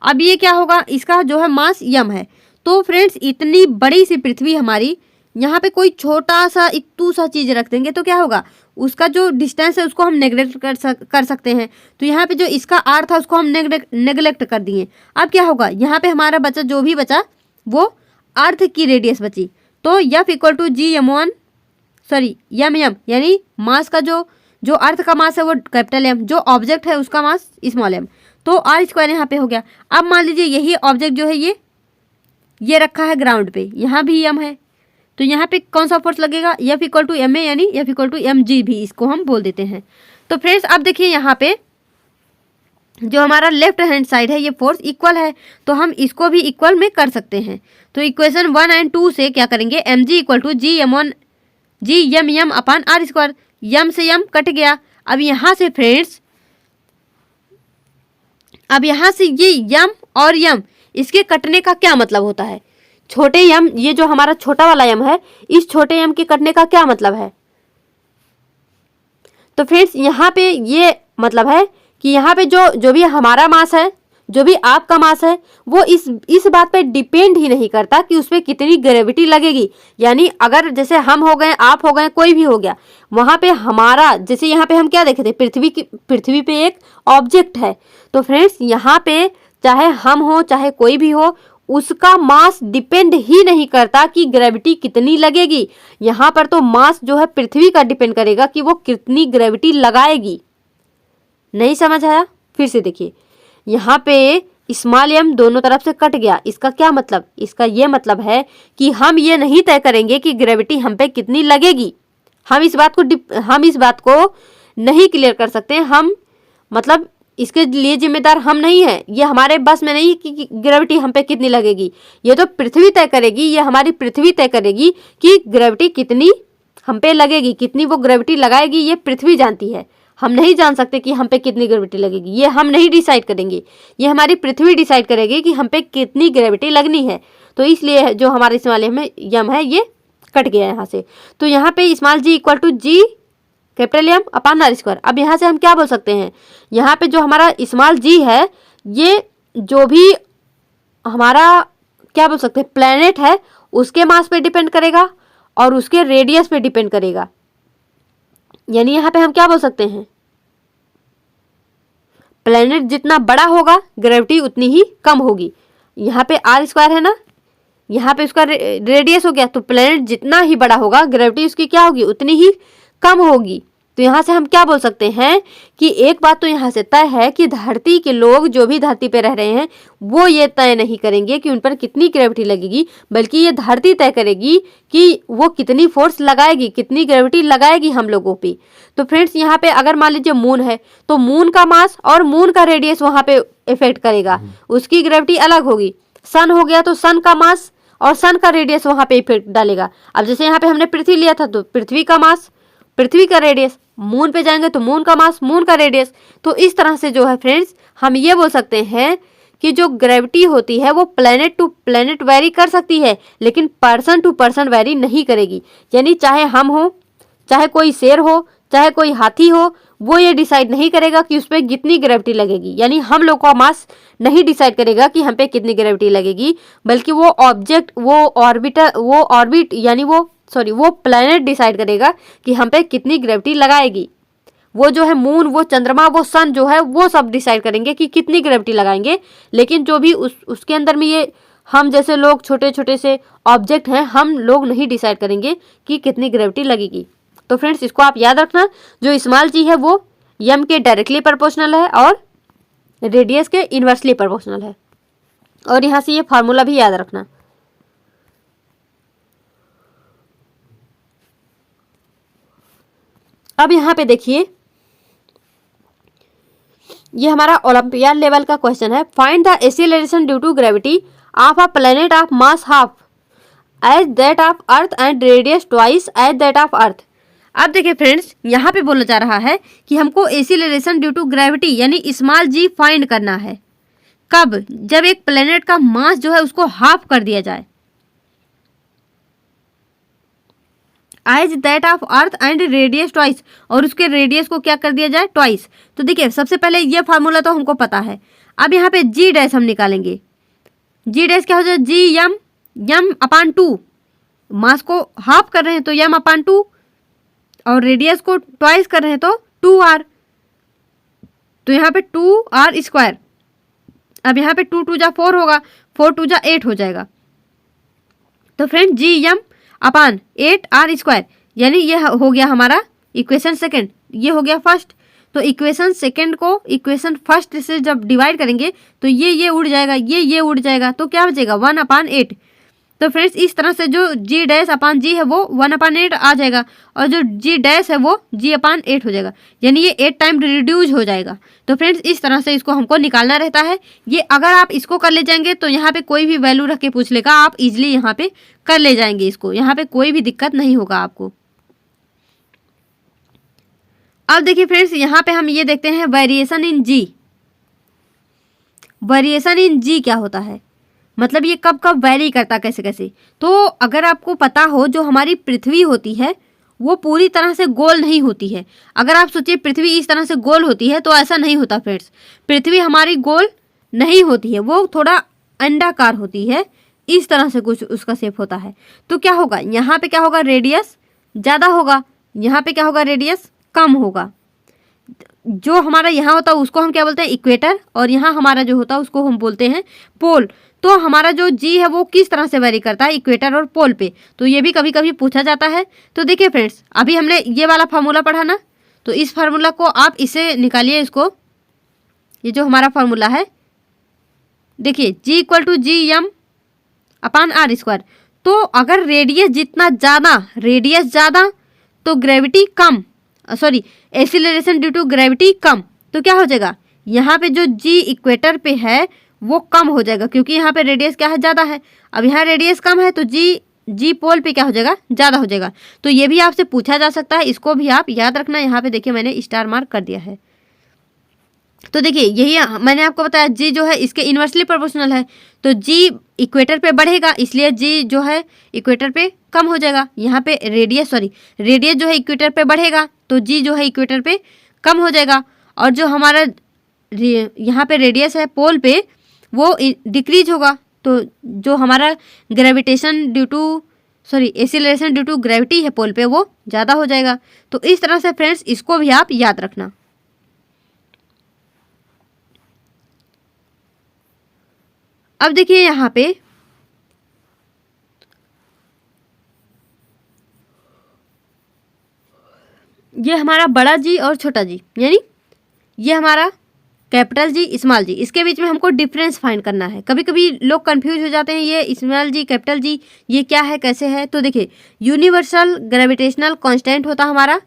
अब ये क्या होगा, इसका जो है मास m है। तो फ्रेंड्स इतनी बड़ी सी पृथ्वी हमारी, यहाँ पे कोई छोटा सा इतू सा चीज़ रख देंगे तो क्या होगा, उसका जो डिस्टेंस है उसको हम नेगलेक्ट कर सकते हैं। तो यहाँ पे जो इसका r था उसको हम नेगलेक्ट कर दिए। अब क्या होगा, यहाँ पे हमारा बचा जो भी बचा वो अर्थ की रेडियस बची। तो F equal to m m, यानी मास का जो अर्थ का मास है वो कैपिटल M, जो ऑब्जेक्ट है उसका मास स्मॉल m, तो r स्क्वायर यहाँ पे हो गया। अब मान लीजिए यही ऑब्जेक्ट जो है ये रखा है ग्राउंड पे, यहाँ भी m है, तो यहाँ पे कौन सा फोर्स लगेगा, F इक्वल टू ma, यानी F इक्वल टू mg भी इसको हम बोल देते हैं। तो फ्रेंड्स अब देखिए यहाँ पे जो हमारा लेफ्ट हैंड साइड है ये फोर्स इक्वल है, तो हम इसको भी इक्वल में कर सकते हैं। तो इक्वेशन 1 और 2 से क्या करेंगे, mg equal to Gm upon r square, m से m कट गया। अब यहाँ से फ्रेंड्स, अब यहाँ से ये m और m इसके कटने का क्या मतलब होता है, छोटे m, ये जो हमारा छोटा वाला m है, इस छोटे m के कटने का क्या मतलब है। तो फ्रेंड्स यहाँ पे ये मतलब है कि यहाँ पे जो भी हमारा मास है, जो भी आपका मास है वो इस बात पे डिपेंड ही नहीं करता कि उस पर कितनी ग्रेविटी लगेगी। यानी अगर जैसे हम हो गए, आप हो गए, कोई भी हो गया, वहां पे हमारा जैसे यहाँ पे हम क्या देखे थे, पृथ्वी पे एक ऑब्जेक्ट है। तो फ्रेंड्स यहाँ पे चाहे हम हो चाहे कोई भी हो, उसका मास डिपेंड ही नहीं करता कि ग्रेविटी कितनी लगेगी। यहाँ पर तो मास जो है पृथ्वी का डिपेंड करेगा कि वो कितनी ग्रेविटी लगाएगी। नहीं समझ आया? फिर से देखिए, यहाँ पे स्मॉल m दोनों तरफ से कट गया। इसका क्या मतलब? इसका ये मतलब है कि हम ये नहीं तय करेंगे कि ग्रेविटी हम पे कितनी लगेगी। हम इस बात को नहीं क्लियर कर सकते। हम मतलब इसके लिए जिम्मेदार हम नहीं है, ये हमारे बस में नहीं कि ग्रेविटी हम पे कितनी लगेगी। ये तो पृथ्वी तय करेगी, ये हमारी पृथ्वी तय करेगी कि ग्रेविटी कितनी हम पे लगेगी, कितनी वो ग्रेविटी लगाएगी, ये पृथ्वी जानती है। हम नहीं जान सकते कि हम पे कितनी ग्रेविटी लगेगी, ये हम नहीं डिसाइड करेंगे, ये हमारी पृथ्वी डिसाइड करेगी कि हम पे कितनी ग्रेविटी लगनी है। तो इसलिए जो हमारे स्मॉल यम है ये कट गया यहाँ से। तो यहाँ पे small g equal to G capital M upon are square. अब यहाँ से हम क्या बोल सकते हैं, यहाँ पे जो हमारा स्मॉल जी है ये जो भी हमारा क्या बोल सकते हैं प्लेनेट है उसके मास पे डिपेंड करेगा और उसके रेडियस पे डिपेंड करेगा। यानी यहाँ पे हम क्या बोल सकते हैं, प्लेनेट जितना बड़ा होगा ग्रेविटी उतनी ही कम होगी। यहाँ पे आर स्क्वायर है ना, यहाँ पे उसका रेडियस हो गया, तो प्लेनेट जितना ही बड़ा होगा ग्रेविटी उसकी क्या होगी, उतनी ही कम होगी। तो यहाँ से हम क्या बोल सकते हैं कि एक बात तो यहाँ से तय है कि धरती के लोग जो भी धरती पे रह रहे हैं वो ये तय नहीं करेंगे कि उन पर कितनी ग्रेविटी लगेगी, बल्कि ये धरती तय करेगी कि वो कितनी फोर्स लगाएगी, कितनी ग्रेविटी लगाएगी हम लोगों पे। तो फ्रेंड्स यहाँ पे अगर मान लीजिए मून है तो मून का मास और मून का रेडियस वहाँ पे इफेक्ट करेगा, उसकी ग्रेविटी अलग होगी। सन हो गया तो सन का मास और सन का रेडियस वहाँ पे इफेक्ट डालेगा। अब जैसे यहाँ पे हमने पृथ्वी लिया था तो पृथ्वी का मास, पृथ्वी का रेडियस, मून पे जाएंगे तो मून का मास, मून का रेडियस। तो इस तरह से जो है फ्रेंड्स हम ये बोल सकते हैं कि जो ग्रेविटी होती है वो प्लेनेट टू प्लेनेट वेरी कर सकती है, लेकिन पर्सन टू पर्सन वेरी नहीं करेगी। यानी चाहे हम हो, चाहे कोई शेर हो, चाहे कोई हाथी हो, वो ये डिसाइड नहीं करेगा कि उस पर कितनी ग्रेविटी लगेगी। यानी हम लोग का मास नहीं डिसाइड करेगा कि हम पे कितनी ग्रेविटी लगेगी, बल्कि वो ऑब्जेक्ट, वो ऑर्बिट यानी वो प्लेनेट डिसाइड करेगा कि हम पे कितनी ग्रेविटी लगाएगी। वो जो है मून, वो चंद्रमा, वो सन जो है वो सब डिसाइड करेंगे कि कितनी ग्रेविटी लगाएंगे। लेकिन जो भी उसके अंदर में ये हम जैसे लोग छोटे छोटे से ऑब्जेक्ट हैं, हम लोग नहीं डिसाइड करेंगे कि कितनी ग्रेविटी लगेगी। तो फ्रेंड्स इसको आप याद रखना, जो स्मॉल जी है वो यम के डायरेक्टली प्रोपोर्शनल है और रेडियस के इनवर्सली प्रोपोर्शनल है। और यहाँ से ये फार्मूला भी याद रखना। अब यहाँ पे देखिए, ये हमारा ओलंपियाड लेवल का क्वेश्चन है। Find the acceleration due to gravity of a planet of mass half as that of Earth and radius twice as that of Earth. अब देखिए फ्रेंड्स, यहाँ पे बोला जा रहा है कि हमको एक्सीलरेशन ड्यू टू ग्रेविटी यानी स्मॉल जी फाइंड करना है। कब? जब एक प्लेनेट का मास जो है उसको हाफ कर दिया जाए, as that of Earth and radius twice, और उसके रेडियस को क्या कर दिया जाए, ट्वाइस। तो देखिए सबसे पहले ये फार्मूला तो हमको पता है। अब यहाँ पे जी डैश हम निकालेंगे। जी डैश क्या हो जाए, जी यम अपान 2, मास को हाफ कर रहे हैं तो यम अपान 2, और रेडियस को ट्वाइस कर रहे हैं तो 2r, तो यहाँ पे 2r स्क्वायर। अब यहाँ पे 2 2 जा 4 होगा, 4 2 जा 8 हो जाएगा। तो फ्रेंड जी यम अपान 8r स्क्वायर, यानी ये हो गया हमारा इक्वेशन सेकंड, ये हो गया फर्स्ट। तो इक्वेशन सेकंड को इक्वेशन फर्स्ट से जब डिवाइड करेंगे तो ये उड़ जाएगा, ये उड़ जाएगा, तो क्या बचेगा 1/8। तो फ्रेंड्स इस तरह से जो जी डैश अपान जी है वो 1/8 आ जाएगा, और जो जी डैश है वो g/8 हो जाएगा, यानी ये 8 टाइम रिड्यूज हो जाएगा। तो फ्रेंड्स इस तरह से इसको हमको निकालना रहता है। ये अगर आप इसको कर ले जाएंगे तो यहाँ पे कोई भी वैल्यू रख के पूछ लेगा, आप इजिली यहाँ पे कर ले जाएंगे इसको, यहाँ पे कोई भी दिक्कत नहीं होगा आपको। अब देखिए फ्रेंड्स, यहाँ पे हम ये देखते हैं variation in ji. Variation in जी क्या होता है, मतलब ये कब कब वैरी करता, कैसे कैसे। तो अगर आपको पता हो, जो हमारी पृथ्वी होती है वो पूरी तरह से गोल नहीं होती है। अगर आप सोचिए पृथ्वी इस तरह से गोल होती है तो ऐसा नहीं होता फ्रेंड्स। पृथ्वी हमारी गोल नहीं होती है, वो थोड़ा अंडाकार होती है, इस तरह से कुछ उसका शेप होता है। तो क्या होगा, यहाँ पे क्या होगा, रेडियस ज़्यादा होगा, यहाँ पे क्या होगा, रेडियस कम होगा। जो हमारा यहाँ होता है उसको हम क्या बोलते हैं, इक्वेटर, और यहाँ हमारा जो होता है उसको हम बोलते हैं पोल। तो हमारा जो जी है वो किस तरह से वेरी करता है, इक्वेटर और पोल पे, तो ये भी कभी कभी पूछा जाता है। तो देखिए फ्रेंड्स, अभी हमने ये वाला फार्मूला पढ़ा ना, तो इस फार्मूला को आप इसे निकालिए, इसको, ये जो हमारा फार्मूला है, देखिए G equal to G M upon are square. तो अगर रेडियस जितना ज़्यादा, रेडियस ज़्यादा तो ग्रेविटी कम, sorry acceleration due to gravity कम, तो क्या हो जाएगा, यहाँ पे जो जी इक्वेटर पे है वो कम हो जाएगा, क्योंकि यहाँ पे रेडियस क्या है, ज़्यादा है। अब यहाँ रेडियस कम है तो जी पोल पे क्या हो जाएगा, ज़्यादा हो जाएगा। तो ये भी आपसे पूछा जा सकता है, इसको भी आप याद रखना। यहाँ पे देखिए मैंने स्टार मार्क कर दिया है। तो देखिए यही मैंने आपको बताया, जी जो है इसके इन्वर्सली प्रोपोर्शनल है, तो जी इक्वेटर पे बढ़ेगा, इसलिए जी जो है इक्वेटर पे कम हो जाएगा। यहाँ पे रेडियस जो है इक्वेटर पे बढ़ेगा, तो जी जो है इक्वेटर पे कम हो जाएगा। और जो हमारा यहाँ पे रेडियस है पोल पे, वो डिक्रीज होगा, तो जो हमारा gravitation due to acceleration due to gravity है पोल पे, वो ज़्यादा हो जाएगा। तो इस तरह से फ्रेंड्स इसको भी आप याद रखना। अब देखिए यहाँ पे ये हमारा बड़ा जी और छोटा जी, यानी ये हमारा कैपिटल जी स्मॉल जी, इसके बीच में हमको डिफरेंस फाइंड करना है। कभी कभी लोग कंफ्यूज हो जाते हैं, ये स्मॉल जी कैपिटल जी ये क्या है, कैसे है। तो देखिए यूनिवर्सल ग्रेविटेशनल कांस्टेंट होता हमारा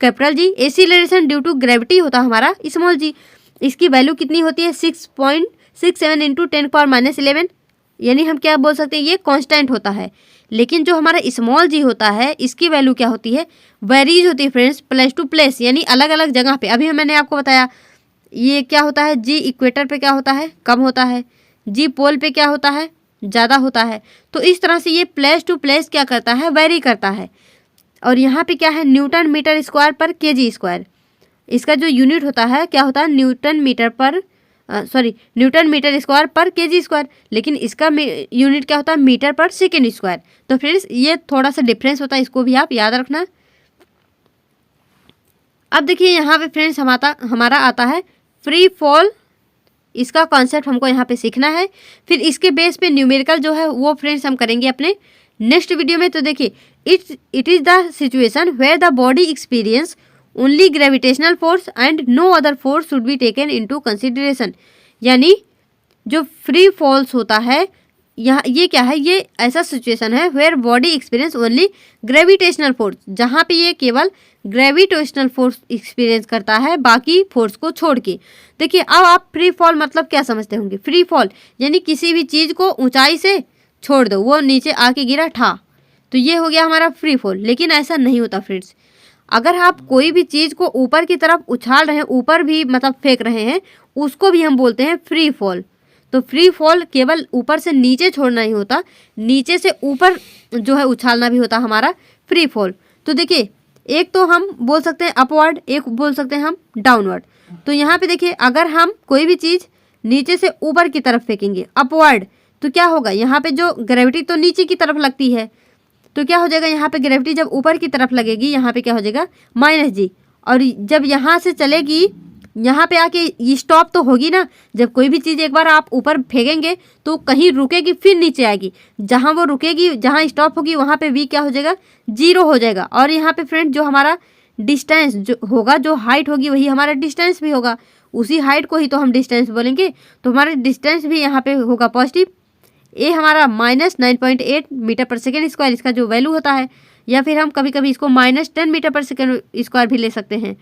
capital G, acceleration due to gravity होता हमारा स्मॉल जी। इसकी वैल्यू कितनी होती है, 6.67 इंटू 10⁻11, यानी हम क्या बोल सकते हैं, ये कांस्टेंट होता है। लेकिन जो हमारा स्मॉल जी होता है इसकी वैल्यू क्या होती है, वेरीज होती है फ्रेंड्स, प्लेस टू प्लेस, यानी अलग अलग जगह पे। अभी मैंने आपको बताया ये क्या होता है, जी इक्वेटर पे क्या होता है, कम होता है, जी पोल पे क्या होता है, ज़्यादा होता है। तो इस तरह से ये प्लेस टू प्लेस क्या करता है, वेरी करता है। और यहाँ पे क्या है, न्यूटन मीटर स्क्वायर पर केजी स्क्वायर, इसका जो यूनिट होता है क्या होता है, न्यूटन मीटर स्क्वायर पर केजी स्क्वायर, लेकिन इसका यूनिट क्या होता है, मीटर पर सेकेंड स्क्वायर। तो फ्रेंड्स ये थोड़ा सा डिफरेंस होता है, इसको भी आप याद रखना। अब देखिए यहाँ पे फ्रेंड्स हमारा आता है फ्री फॉल, इसका कॉन्सेप्ट हमको यहाँ पे सीखना है। फिर इसके बेस पे न्यूमेरिकल जो है वो फ्रेंड्स हम करेंगे अपने नेक्स्ट वीडियो में। तो देखिए it is the situation where the body experience only gravitational force and no other force should be taken into consideration, यानी जो फ्री फॉल्स होता है यहाँ, ये क्या है, ये ऐसा सिचुएशन है where body experience only gravitational force, जहाँ पे ये केवल ग्रेविटेशनल फोर्स एक्सपीरियंस करता है, बाकी फोर्स को छोड़ के। देखिए अब आप फ्री फॉल मतलब क्या समझते होंगे, फ्री फॉल यानी किसी भी चीज़ को ऊंचाई से छोड़ दो, वो नीचे आके गिरा ठा, तो ये हो गया हमारा फ्री फॉल। लेकिन ऐसा नहीं होता फ्रेंड्स, अगर आप कोई भी चीज़ को ऊपर की तरफ उछाल रहे हैं, ऊपर भी मतलब फेंक रहे हैं, उसको भी हम बोलते हैं फ्री फॉल। तो फ्री फॉल केवल ऊपर से नीचे छोड़ना ही होता, नीचे से ऊपर जो है उछालना भी होता हमारा फ्री फॉल। तो देखिए एक तो हम बोल सकते हैं अपवर्ड, एक बोल सकते हैं हम डाउनवर्ड। तो यहाँ पे देखिए अगर हम कोई भी चीज़ नीचे से ऊपर की तरफ फेंकेंगे अपवर्ड, तो क्या होगा, यहाँ पे जो ग्रेविटी तो नीचे की तरफ लगती है, तो क्या हो जाएगा, यहाँ पे ग्रेविटी जब ऊपर की तरफ लगेगी यहाँ पे क्या हो जाएगा -g, और जब यहाँ से चलेगी यहाँ पे आके ये स्टॉप तो होगी ना। जब कोई भी चीज़ एक बार आप ऊपर फेंकेंगे तो कहीं रुकेगी फिर नीचे आएगी, जहाँ वो रुकेगी, जहाँ स्टॉप होगी वहाँ पे v क्या हो जाएगा, 0 हो जाएगा। और यहाँ पे फ्रेंड जो हमारा डिस्टेंस जो होगा, जो हाइट होगी वही हमारा डिस्टेंस भी होगा, उसी हाइट को ही तो हम डिस्टेंस बोलेंगे। तो हमारा डिस्टेंस भी यहाँ पे होगा पॉजिटिव, ये हमारा -9.8 मीटर पर सेकेंड स्क्वायर इसका जो वैल्यू होता है, या फिर हम कभी कभी इसको -10 मीटर पर सेकेंड स्क्वायर भी ले सकते हैं।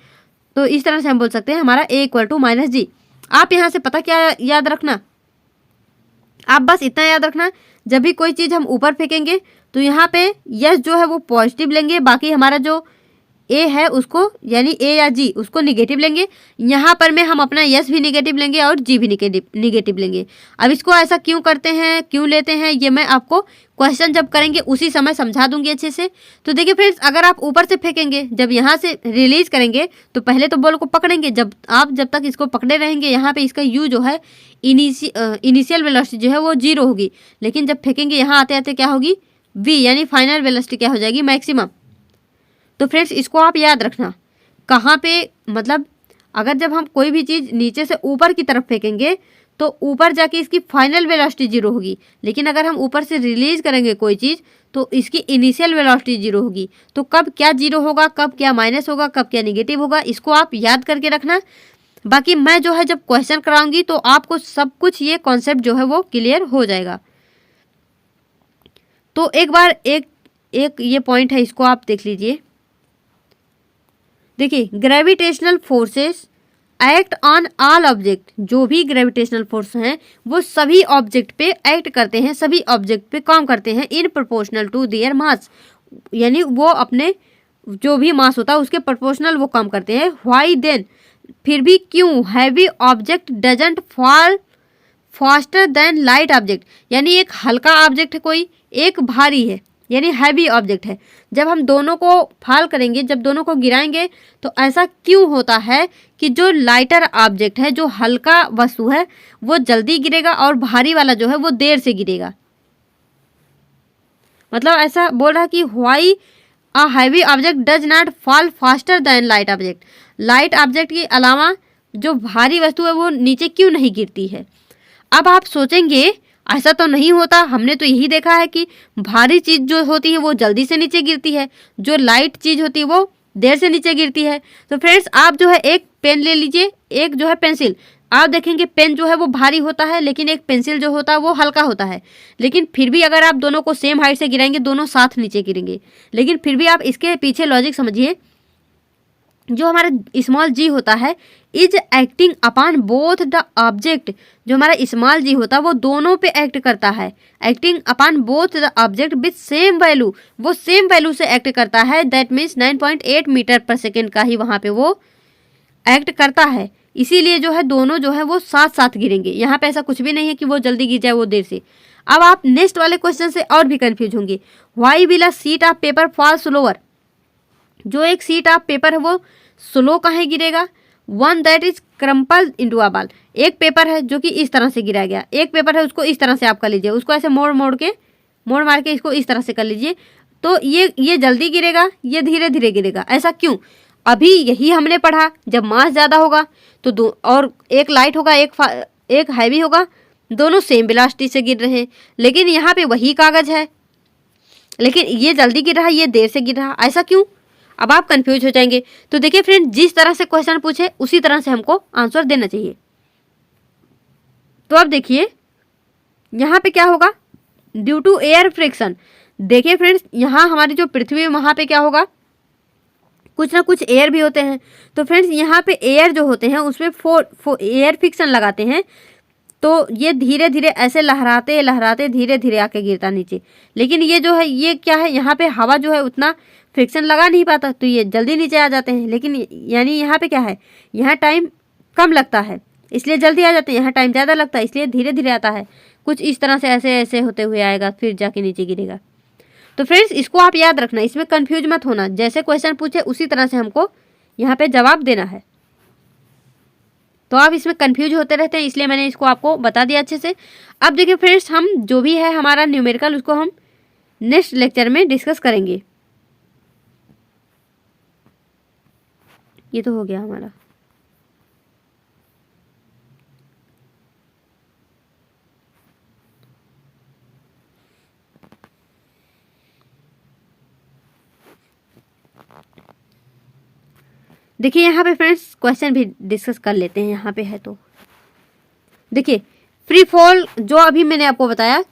तो इस तरह से हम बोल सकते हैं हमारा a = -g। आप यहाँ से पता क्या याद रखना, आप बस इतना याद रखना, जब भी कोई चीज़ हम ऊपर फेंकेंगे तो यहाँ पे यस जो है वो पॉजिटिव लेंगे, बाकी हमारा जो ए है उसको यानी ए या जी उसको निगेटिव लेंगे, यहाँ पर में हम अपना यस भी निगेटिव लेंगे और जी भी निगेटिव लेंगे। अब इसको ऐसा क्यों करते हैं, क्यों लेते हैं, ये मैं आपको क्वेश्चन जब करेंगे उसी समय समझा दूंगी अच्छे से। तो देखिए फ्रेंड्स, अगर आप ऊपर से फेंकेंगे, जब यहाँ से रिलीज करेंगे तो पहले तो बॉल को पकड़ेंगे, जब तक इसको पकड़े रहेंगे यहाँ पे इसका यू जो है इनिशियल वेलोसिटी जो है वो 0 होगी, लेकिन जब फेंकेंगे यहाँ आते आते क्या होगी, वी यानी फाइनल वेलोसिटी क्या हो जाएगी, मैक्सिमम। तो फ्रेंड्स इसको आप याद रखना, कहाँ पे मतलब अगर जब हम कोई भी चीज़ नीचे से ऊपर की तरफ फेंकेंगे तो ऊपर जाके इसकी फाइनल वेलोसिटी 0 होगी, लेकिन अगर हम ऊपर से रिलीज करेंगे कोई चीज़ तो इसकी इनिशियल वेलोसिटी 0 होगी। तो कब क्या 0 होगा, कब क्या माइनस होगा, कब क्या निगेटिव होगा, इसको आप याद करके रखना। बाकी मैं जो है जब क्वेश्चन कराऊंगी तो आपको सब कुछ ये कॉन्सेप्ट जो है वो क्लियर हो जाएगा। तो एक बार एक ये पॉइंट है, इसको आप देख लीजिए। देखिए, gravitational forces act on all object, जो भी ग्रेविटेशनल फोर्स हैं वो सभी ऑब्जेक्ट पे एक्ट करते हैं, सभी ऑब्जेक्ट पे काम करते हैं इन प्रोपोर्शनल टू देयर मास, यानी वो अपने जो भी मास होता है उसके प्रोपोर्शनल वो काम करते हैं। व्हाई देन, फिर भी क्यों, heavy object doesn't fall faster than light object, यानी एक हल्का ऑब्जेक्ट है कोई, एक भारी है यानी हैवी ऑब्जेक्ट है, जब हम दोनों को फॉल करेंगे, जब दोनों को गिराएंगे तो ऐसा क्यों होता है कि जो लाइटर ऑब्जेक्ट है, जो हल्का वस्तु है वो जल्दी गिरेगा और भारी वाला जो है वो देर से गिरेगा। मतलब ऐसा बोल रहा है कि why a heavy object does not fall faster than light object, light object के अलावा जो भारी वस्तु है वो नीचे क्यों नहीं गिरती है। अब आप सोचेंगे ऐसा तो नहीं होता, हमने तो यही देखा है कि भारी चीज़ जो होती है वो जल्दी से नीचे गिरती है, जो लाइट चीज़ होती है वो देर से नीचे गिरती है। तो फ्रेंड्स आप जो है एक पेन ले लीजिए, एक जो है पेंसिल, आप देखेंगे पेन जो है वो भारी होता है लेकिन एक पेंसिल जो होता है वो हल्का होता है, लेकिन फिर भी अगर आप दोनों को सेम हाइट से गिराएंगे दोनों साथ नीचे गिरेंगे। लेकिन फिर भी आप इसके पीछे लॉजिक समझिए, जो हमारा स्मॉल जी होता है is acting upon both the object, जो हमारा स्मॉल जी होता है वो दोनों पे एक्ट करता है, acting upon both the object with same value, वो सेम वैल्यू से एक्ट करता है, that means 9.8 metre per second का ही वहाँ पे वो एक्ट करता है। इसीलिए जो है दोनों जो है वो साथ साथ गिरेंगे, यहाँ पे ऐसा कुछ भी नहीं है कि वो जल्दी गिर जाए वो देर से। अब आप नेक्स्ट वाले क्वेश्चन से और भी कंफ्यूज होंगे, why will a sheet of paper fall slower, जो एक शीट ऑफ पेपर है वो स्लो कहाँ गिरेगा, one that is crumple into a ball, एक पेपर है जो कि इस तरह से गिराया गया, एक पेपर है उसको इस तरह से आप कर लीजिए, उसको ऐसे मोड़ मार के इसको इस तरह से कर लीजिए, तो ये जल्दी गिरेगा, ये धीरे धीरे गिरेगा। ऐसा क्यों, अभी यही हमने पढ़ा, जब मास ज़्यादा होगा तो दो और एक लाइट होगा एक हैवी होगा, दोनों सेम वेलोसिटी से गिर रहे हैं, लेकिन यहाँ पे वही कागज़ है लेकिन ये जल्दी गिर रहा है, ये देर से गिर रहा, ऐसा क्यों। अब आप कंफ्यूज हो जाएंगे। तो देखिए फ्रेंड, जिस तरह से क्वेश्चन पूछे उसी तरह से हमको आंसर देना चाहिए। तो अब देखिए यहाँ पे क्या होगा, ड्यू टू एयर फ्रिक्शन, देखिए फ्रेंड्स यहाँ हमारी जो पृथ्वी है वहाँ पे क्या होगा, कुछ ना कुछ एयर भी होते हैं। तो फ्रेंड्स यहाँ पे एयर जो होते हैं उसमें एयर फ्रिक्शन लगाते हैं, तो ये धीरे धीरे ऐसे लहराते लहराते धीरे धीरे आके गिरता नीचे। लेकिन ये जो है ये क्या है, यहाँ पे हवा जो है उतना फ्रिक्शन लगा नहीं पाता तो ये जल्दी नीचे आ जाते हैं। लेकिन यानी यहाँ पे क्या है, यहाँ टाइम कम लगता है इसलिए जल्दी आ जाते हैं, यहाँ टाइम ज़्यादा लगता है इसलिए धीरे धीरे आता है। कुछ इस तरह से ऐसे ऐसे होते हुए आएगा फिर जाके नीचे गिरेगा। तो फ्रेंड्स इसको आप याद रखना, इसमें कन्फ्यूज मत होना, जैसे क्वेश्चन पूछे उसी तरह से हमको यहाँ पे जवाब देना है। तो आप इसमें कंफ्यूज होते रहते हैं इसलिए मैंने इसको आपको बता दिया अच्छे से। अब देखिए फ्रेंड्स, हम जो भी है हमारा न्यूमेरिकल उसको हम नेक्स्ट लेक्चर में डिस्कस करेंगे। ये तो हो गया हमारा। देखिए यहाँ पे फ्रेंड्स क्वेश्चन भी डिस्कस कर लेते हैं, यहाँ पे है तो देखिए फ्री फॉल जो अभी मैंने आपको बताया,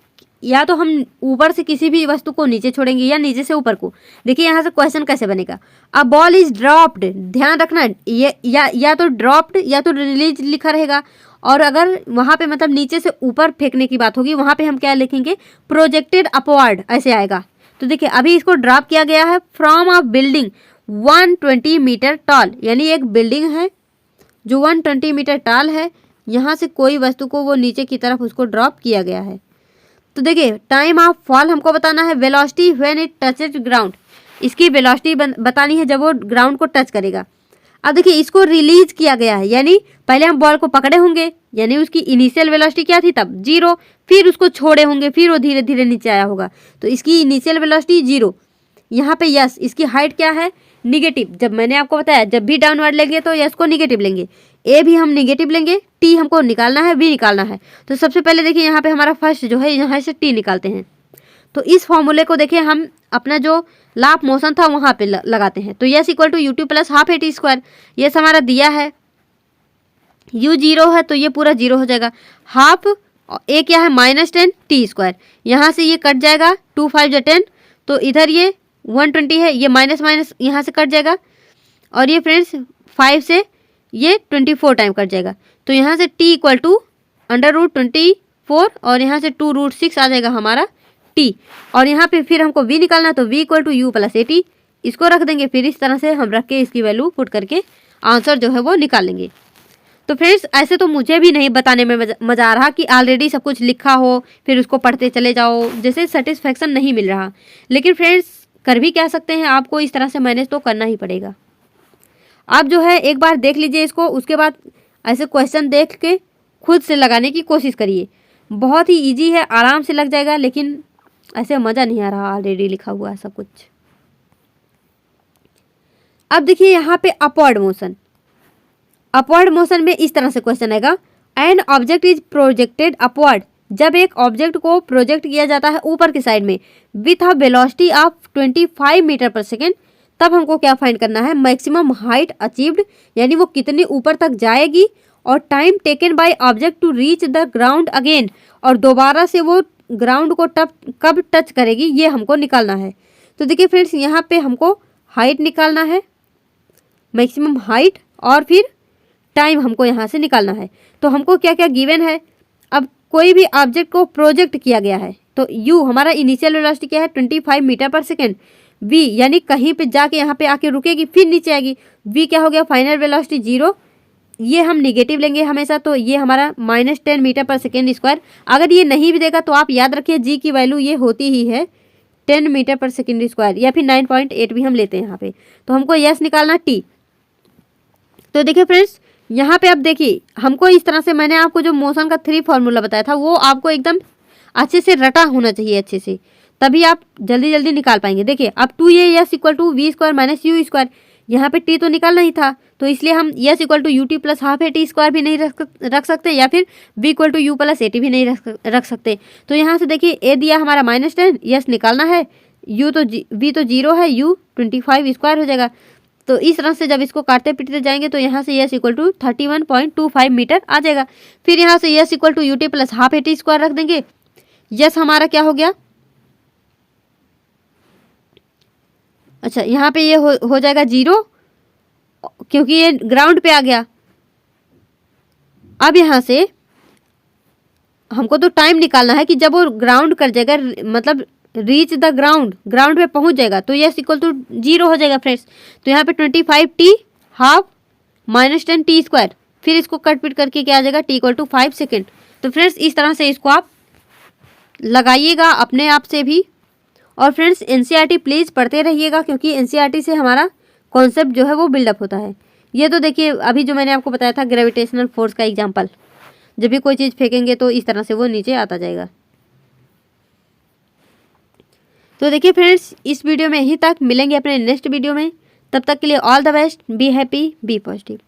या तो हम ऊपर से किसी भी वस्तु को नीचे छोड़ेंगे या नीचे से ऊपर को। देखिए यहाँ से क्वेश्चन कैसे बनेगा, अ बॉल इज ड्रॉप्ड, ध्यान रखना ये या तो ड्रॉप्ड या तो रिलीज लिखा रहेगा, और अगर वहाँ पे मतलब नीचे से ऊपर फेंकने की बात होगी वहाँ पे हम क्या लिखेंगे, प्रोजेक्टेड अपवर्ड ऐसे आएगा। तो देखिए अभी इसको ड्रॉप किया गया है from a building, 120 metre tall, यानी एक बिल्डिंग है जो 120 मीटर टॉल है, यहाँ से कोई वस्तु को वो नीचे की तरफ उसको ड्रॉप किया गया है। तो देखिए टाइम ऑफ फॉल हमको बताना है, velocity when it touches ground, इसकी वेलोसिटी बतानी है जब वो ग्राउंड को टच करेगा। अब देखिए इसको रिलीज किया गया है, यानी पहले हम बॉल को पकड़े होंगे, यानी उसकी इनिशियल वेलोसिटी क्या थी तब 0, फिर उसको छोड़े होंगे, फिर वो धीरे धीरे नीचे आया होगा, तो इसकी इनिशियल वेलोसिटी 0। यहाँ पे यस, इसकी हाइट क्या है निगेटिव, जब मैंने आपको बताया जब भी डाउनवर्ड लेंगे तो यस को निगेटिव लेंगे, ए भी हम निगेटिव लेंगे, टी हमको निकालना है, बी निकालना है। तो सबसे पहले देखिए यहाँ पे हमारा फर्स्ट जो है यहाँ से टी निकालते हैं। तो इस फॉर्मूले को देखिए हम अपना जो लॉ ऑफ मोशन था वहाँ पे लगाते हैं। तो s equal to u2 plus half a t square, s हमारा दिया है, u 0 है तो ये पूरा 0 हो जाएगा, हाफ ए क्या है -10 टी स्क्वायर, यहाँ से ये कट जाएगा, 2 5 जा 10, तो इधर ये 120 है, ये माइनस माइनस यहाँ से कट जाएगा, और ये फ्रेंड्स 5 से ये 24 टाइम कट जाएगा। तो यहाँ से t इक्वल टू √24 और यहाँ से 2√6 आ जाएगा हमारा t, और यहाँ पे फिर हमको v निकालना है, तो v equal to u plus a t, इसको रख देंगे, फिर इस तरह से हम रख के इसकी वैल्यू पुट करके आंसर जो है वो निकाल लेंगे। तो फ्रेंड्स ऐसे तो मुझे भी नहीं बताने में मज़ा आ रहा कि ऑलरेडी सब कुछ लिखा हो फिर उसको पढ़ते चले जाओ, जैसे सेटिस्फेक्शन नहीं मिल रहा, लेकिन फ्रेंड्स कर भी क्या सकते हैं, आपको इस तरह से मैनेज तो करना ही पड़ेगा। आप जो है एक बार देख लीजिए इसको, उसके बाद ऐसे क्वेश्चन देख के खुद से लगाने की कोशिश करिए, बहुत ही ईजी है, आराम से लग जाएगा, लेकिन ऐसे मज़ा नहीं आ रहा, ऑलरेडी लिखा हुआ है सब कुछ। अब देखिए यहाँ पे अपवर्ड मोशन, अपवर्ड मोशन में इस तरह से क्वेश्चन आएगा, an object is projected upward, जब एक ऑब्जेक्ट को प्रोजेक्ट किया जाता है ऊपर की साइड में with a velocity of 25 metre per second, तब हमको क्या फाइंड करना है, मैक्सिमम हाइट अचीव्ड, यानी वो कितने ऊपर तक जाएगी, और time taken by object to reach the ground again, और दोबारा से वो ग्राउंड को कब टच करेगी ये हमको निकालना है। तो देखिए फ्रेंड्स यहाँ पे हमको हाइट निकालना है, मैक्सिमम हाइट, और फिर टाइम हमको यहाँ से निकालना है। तो हमको क्या क्या गिवन है, अब कोई भी ऑब्जेक्ट को प्रोजेक्ट किया गया है, तो u हमारा इनिशियल वेलोसिटी क्या है 25 मीटर पर सेकेंड, v यानी कहीं पे जाके यहाँ पे आके रुकेगी फिर नीचे आएगी, v क्या हो गया फाइनल वेलोसिटी 0, ये हम निगेटिव लेंगे हमेशा, तो ये हमारा -10 मीटर पर सेकेंड स्क्वायर। अगर ये नहीं भी देगा तो आप याद रखिए g की वैल्यू ये होती ही है 10 मीटर पर सेकेंड स्क्वायर, या फिर 9.8 भी हम लेते हैं यहाँ पे। तो हमको यस निकालना t। तो देखिए फ्रेंड्स यहाँ पे अब देखिए हमको इस तरह से, मैंने आपको जो मोशन का 3 फार्मूला बताया था वो आपको एकदम अच्छे से रटा होना चाहिए अच्छे से, तभी आप जल्दी जल्दी निकाल पाएंगे। देखिए अब 2a equal to v square minus u square, यहाँ पे t तो निकालना ही था, तो इसलिए हम s equal to ut plus half a t square भी नहीं रख सकते, या फिर v equal to u plus a t भी नहीं रख सकते। तो यहाँ से देखिए a दिया हमारा -10, यस निकालना है, v तो 0 है, u 25 स्क्वायर हो जाएगा। तो इस तरह से जब इसको काटते पीटते जाएंगे तो यहाँ से यस इक्वल टू 31.25 मीटर आ जाएगा। फिर यहाँ से s equal to ut plus half a t square रख देंगे, यस हमारा क्या हो गया, अच्छा यहाँ पे ये हो जाएगा 0 क्योंकि ये ग्राउंड पे आ गया। अब यहाँ से हमको तो टाइम निकालना है कि जब वो ग्राउंड कर जाएगा, मतलब रीच द ग्राउंड पे पहुंच जाएगा, तो यस इक्वल टू 0 हो जाएगा फ्रेंड्स। तो यहाँ पे 25 टी हाफ -10 टी स्क्वायर, फिर इसको कट पिट करके क्या आ जाएगा t इक्वल टू 5 सेकेंड। तो फ्रेंड्स इस तरह से इसको आप लगाइएगा अपने आप से भी, और फ्रेंड्स एनसीईआरटी प्लीज़ पढ़ते रहिएगा, क्योंकि एनसीईआरटी से हमारा कॉन्सेप्ट जो है वो बिल्डअप होता है। ये तो देखिए अभी जो मैंने आपको बताया था ग्रेविटेशनल फोर्स का एग्जाम्पल, जब भी कोई चीज़ फेंकेंगे तो इस तरह से वो नीचे आता जाएगा। तो देखिए फ्रेंड्स इस वीडियो में यहीं तक, मिलेंगे अपने नेक्स्ट वीडियो में, तब तक के लिए all the best, be happy B positive.